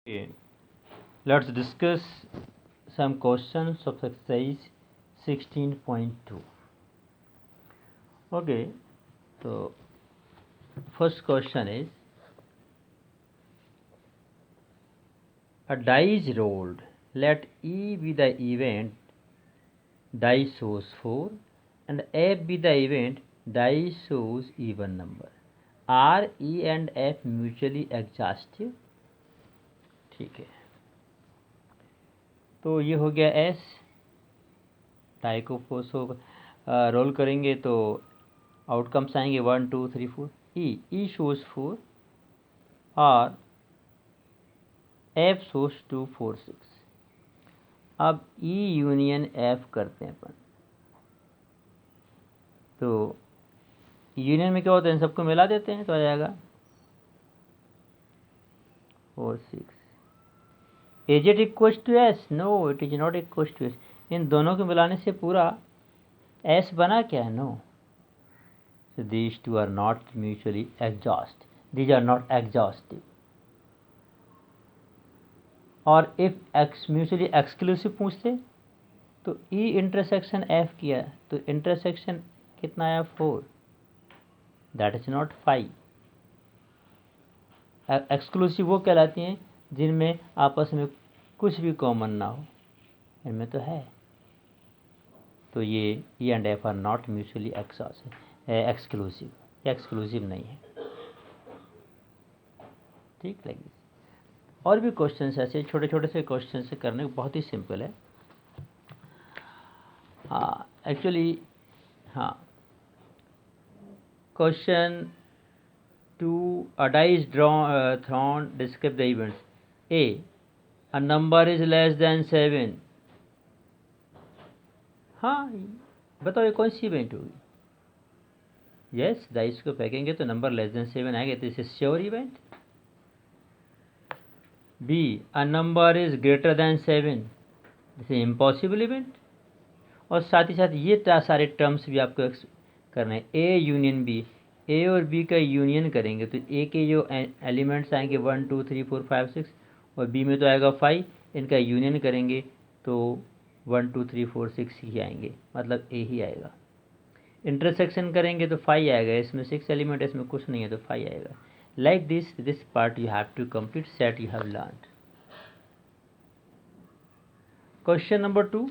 Okay, let's discuss some questions of exercise 16.2. Okay, so first question is, a die is rolled. Let E be the event, die shows 4, and F be the event, die shows even number. Are E and F mutually exhaustive? ठीक है, तो ये हो गया S। Die को force हो role करेंगे तो आउटकम्स आएंगे 1 2 3 4। ई शोज 4 और एफ शोज 2 4 6। अब ई यूनियन एफ करते हैं अपन। तो यूनियन में क्या होता है, इन सबको मिला देते हैं तो आ जाएगा 4 6। Is it equal to S? No, it is not equal to S. इन दोनों को मिलाने से पूरा एस बना क्या है? No. So these two are not mutually exhaustive. These are not exhaustive. और if mutually exclusive पूछते तो E इंटरसेक्शन F किया तो इंटरसेक्शन कितना आया 4। That is not 5। एक्सक्लूसिव वो कहलाती हैं जिनमें आपस में कुछ भी कॉमन ना हो, इनमें तो है। तो ये E and F are not mutually exclusive, exclusive नहीं है। ठीक लगी। और भी क्वेश्चन ऐसे छोटे छोटे से क्वेश्चन से करने बहुत ही सिंपल है। हाँ एक्चुअली, हाँ question 2, a die is thrown, describe the events. A number is less than 7। हाँ बताओ ये कौन सी इवेंट होगी? यस, डाइस को फेंकेंगे तो नंबर लेस देन 7 आएगा, तो इसे sure event. B, a number is greater than 7, this is impossible event. और साथ ही साथ ये सारे टर्म्स भी आपको करना है। ए यूनियन बी, ए और बी का यूनियन करेंगे तो ए के जो एलिमेंट्स आएंगे 1 2 3 4 5 6 और बी में तो आएगा 5। इनका यूनियन करेंगे तो 1 2 3 4 6 ही आएंगे, मतलब ए ही आएगा। इंटरसेक्शन करेंगे तो 5 आएगा, इसमें 6 एलिमेंट है, इसमें कुछ नहीं है तो 5 आएगा। Like this part you have to complete, set you have learned. Question number 2,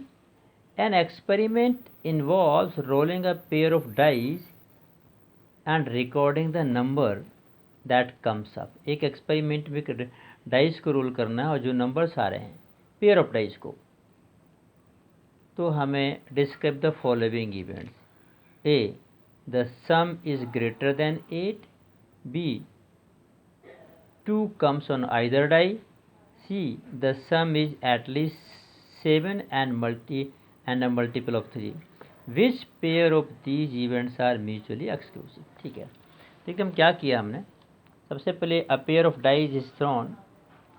an experiment involves rolling a pair of dice and recording the number that comes up। एक एक्सपेरिमेंट में डाइस को रोल करना है और जो numbers आ रहे हैं pair of dice को, तो हमें describe the following events. A, the sum is greater than 8। B, 2 comes on either die। C, the sum is at least 7 and a multiple of 3। Which pair of these events are mutually exclusive? ठीक है, देखिए हम क्या किया हमने। सबसे पहले a pair of dice is thrown,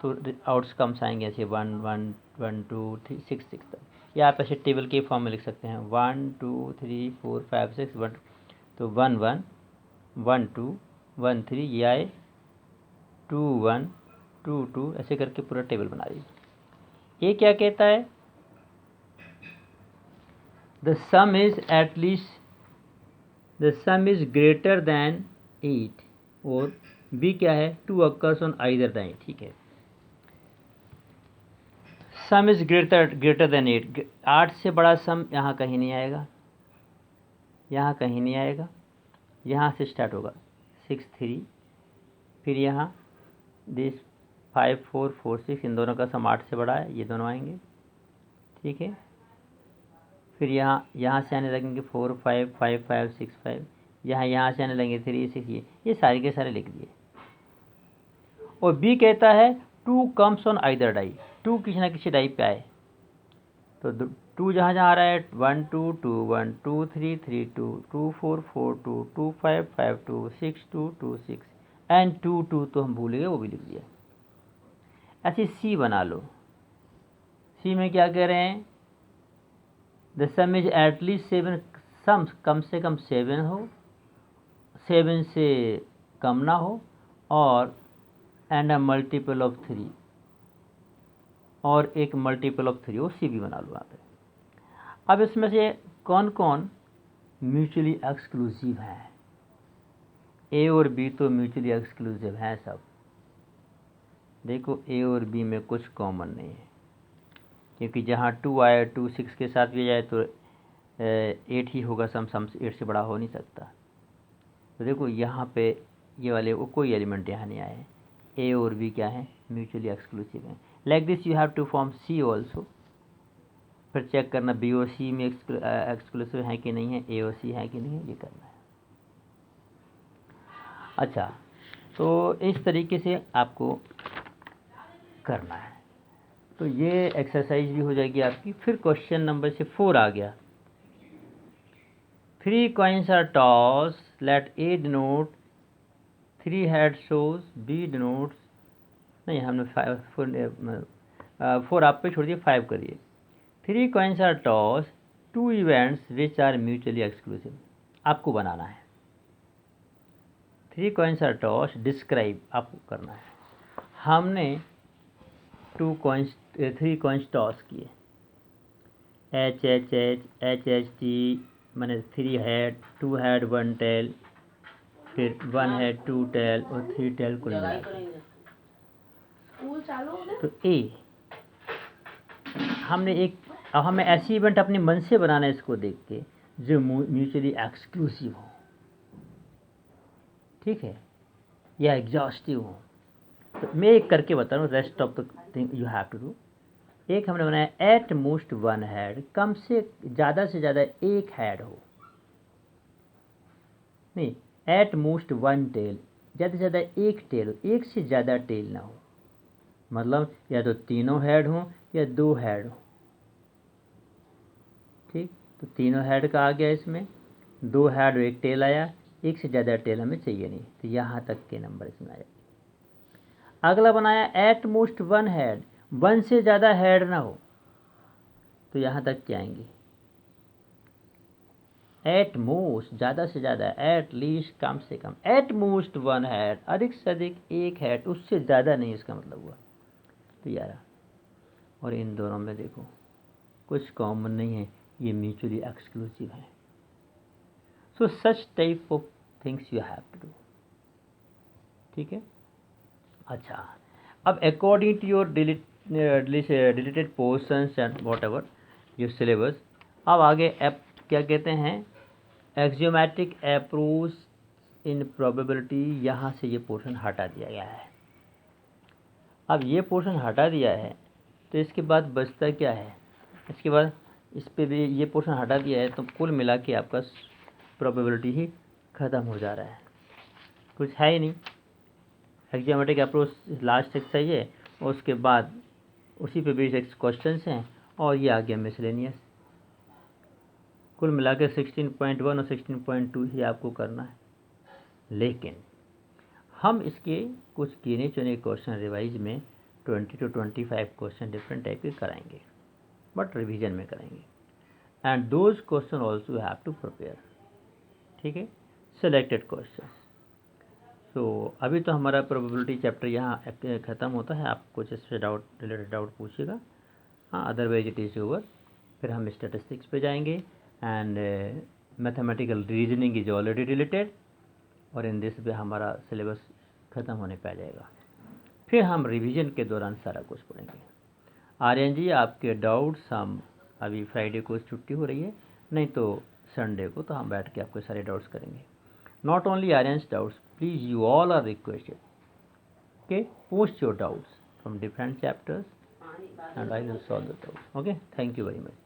तो आउटकम्स आएंगे ऐसे 1 1 1 2 3 6 6 तक। या आप ऐसे टेबल के फॉर्म में लिख सकते हैं 1 2 3 4 5 6 1। तो 1 1 1 2 1 3 ये आए, 2 1 2 2 ऐसे करके पूरा टेबल बना दीजिए। ये क्या कहता है? The sum is at least, the sum is greater than 8। और B क्या है? 2 occurs on either die। ठीक है, सम इज ग्रेटर देन 8। 8 से बड़ा सम यहाँ कहीं नहीं आएगा, यहाँ कहीं नहीं आएगा। यहाँ से स्टार्ट होगा 6 3, फिर यहाँ दिस 5 4 4 6, इन दोनों का सम 8 से बड़ा है, ये दोनों आएंगे। ठीक है, फिर यहाँ से आने लगेंगे 4 5 5 5 6 5, यहाँ से आने लगेंगे 3 6, ये सारे के सारे लिख दिए। और बी कहता है 2 कम्स ऑन आइदर डाई, 2 किसी ना किसी डाई पे आए। तो 2 जहाँ आ रहा है 1 2 2 1 2 3 3 2 2 4 4 2 2 5 5 2 6 2 2 6 एंड 2 2 तो हम भूल गए, वो भी लिख दिया। ऐसे सी बना लो। सी में क्या कह रहे हैं? द सम इज एटलीस्ट 7, सम कम से कम 7 हो, 7 से कम ना हो, और एंड अ मल्टीपल ऑफ 3। और एक मल्टीपल ऑफ 3 वो सी भी बना लो यहाँ पे। अब इसमें से कौन कौन म्यूचुअली एक्सक्लूसिव हैं? ए और बी तो म्यूचुअली एक्सक्लूसिव हैं सब। देखो ए और बी में कुछ कॉमन नहीं है, क्योंकि जहाँ 2 आए 2 6 के साथ भी जाए तो 8 ही होगा, सम 8 से बड़ा हो नहीं सकता। तो देखो यहाँ पे ये वाले वो कोई एलिमेंट यहाँ नहीं आए हैं। ए और बी क्या है? म्यूचुअली एक्सक्लूसिव हैं। Like this you have to form C also. फिर चेक करना बी और सी में एक्सक्लूसिव है कि नहीं है, ए और सी है कि नहीं है, ये करना है। अच्छा, तो इस तरीके से आपको करना है। तो ये एक्सरसाइज भी हो जाएगी आपकी। फिर क्वेश्चन नंबर से 4 आ गया। 3 coins are tossed, let A denote 3 head shows, B denotes, नहीं हमने 4 आप पे छोड़ दिए, 5 करिए। 3 coins are tossed, 2 events which are mutually exclusive आपको बनाना है। 3 coins are tossed, डिस्क्राइब आपको करना है। हमने 3 coins टॉस किए, H H H H H T मैंने 3 हेड, 2 हेड 1 टेल, फिर 1 हेड 2 टेल और 3 टेल कुल मिला तो ए। हमने एक, अब हमें ऐसी इवेंट अपने मन से बनाना है इसको देख के जो म्यूचुअली एक्सक्लूसिव हो, ठीक है, या एग्जॉस्टिव हो। तो मैं एक करके बता रहा हूँ, rest of the thing you have to do. एक हमने बनाया एट मोस्ट 1 हेड, कम से ज़्यादा एक हेड हो, नहीं एट मोस्ट 1 टेल, ज़्यादा से ज़्यादा एक टेल हो, एक से ज़्यादा टेल ना हो, मतलब या तो तीनों हेड हो या 2 हेड हो, ठीक। तो तीनों हेड का आ गया इसमें, 2 हेड और एक टेल आया, एक से ज़्यादा टेल हमें चाहिए नहीं, तो यहाँ तक के नंबर इसमें आ जाएंगे। अगला बनाया एट मोस्ट 1 हेड, 1 से ज़्यादा हेड ना हो, तो यहाँ तक क्या आएंगे? एट मोस्ट ज़्यादा से ज़्यादा, एट लीस्ट कम से कम, एट मोस्ट 1 हेड अधिक से अधिक एक हेड, उससे ज़्यादा नहीं, इसका मतलब हुआ। तो 11। और इन दोनों में देखो कुछ कॉमन नहीं है, ये म्यूचुअली एक्सक्लूसिव है। So such type of things you have to do, ठीक है। अच्छा, अब according to your deleted portions and whatever your syllabus, अब आगे क्या कहते हैं, एक्सियोमेटिक अप्रोच इन प्रोबेबिलिटी। यहाँ से ये पोर्शन हटा दिया गया है। अब ये पोर्शन हटा दिया है तो इसके बाद बचता क्या है, इसके बाद इस पे भी ये पोर्शन हटा दिया है, तो कुल मिला के आपका प्रोबेबिलिटी ही ख़त्म हो जा रहा है, कुछ है ही नहीं। एक्सियोमेटिक अप्रोच लास्ट एक्सरसाइज है, और उसके बाद उसी पे बेस्ड क्वेश्चन हैं, और ये आ गया मिसलेनियस। कुल मिला के 16.1 और 16.2 ही आपको करना है। लेकिन हम इसके कुछ गिने चुने क्वेश्चन रिवाइज में 20 to 25 क्वेश्चन डिफरेंट टाइप के कराएंगे, बट रिवीजन में कराएंगे, and those question also have to prepare, ठीक है, सिलेक्टेड क्वेश्चन। तो अभी तो हमारा प्रोबेबिलिटी चैप्टर यहाँ ख़त्म होता है। आप कुछ इससे रिलेटेड डाउट पूछिएगा, हाँ, अदरवाइज इट इज़ ओवर। फिर हम स्टैटिस्टिक्स पे जाएंगे, and mathematical reasoning is already related, और इन दिस पे हमारा सिलेबस ख़त्म होने पे आ जाएगा। फिर हम रिवीजन के दौरान सारा कुछ पढ़ेंगे। आर्यन जी, आपके डाउट्स हम अभी फ्राइडे को छुट्टी हो रही है, नहीं तो संडे को तो हम बैठ के आपके सारे डाउट्स करेंगे। Not only Aryan's doubts, please you all are requested. Okay, post your doubts from different chapters and I will solve the doubts. Okay, thank you very much.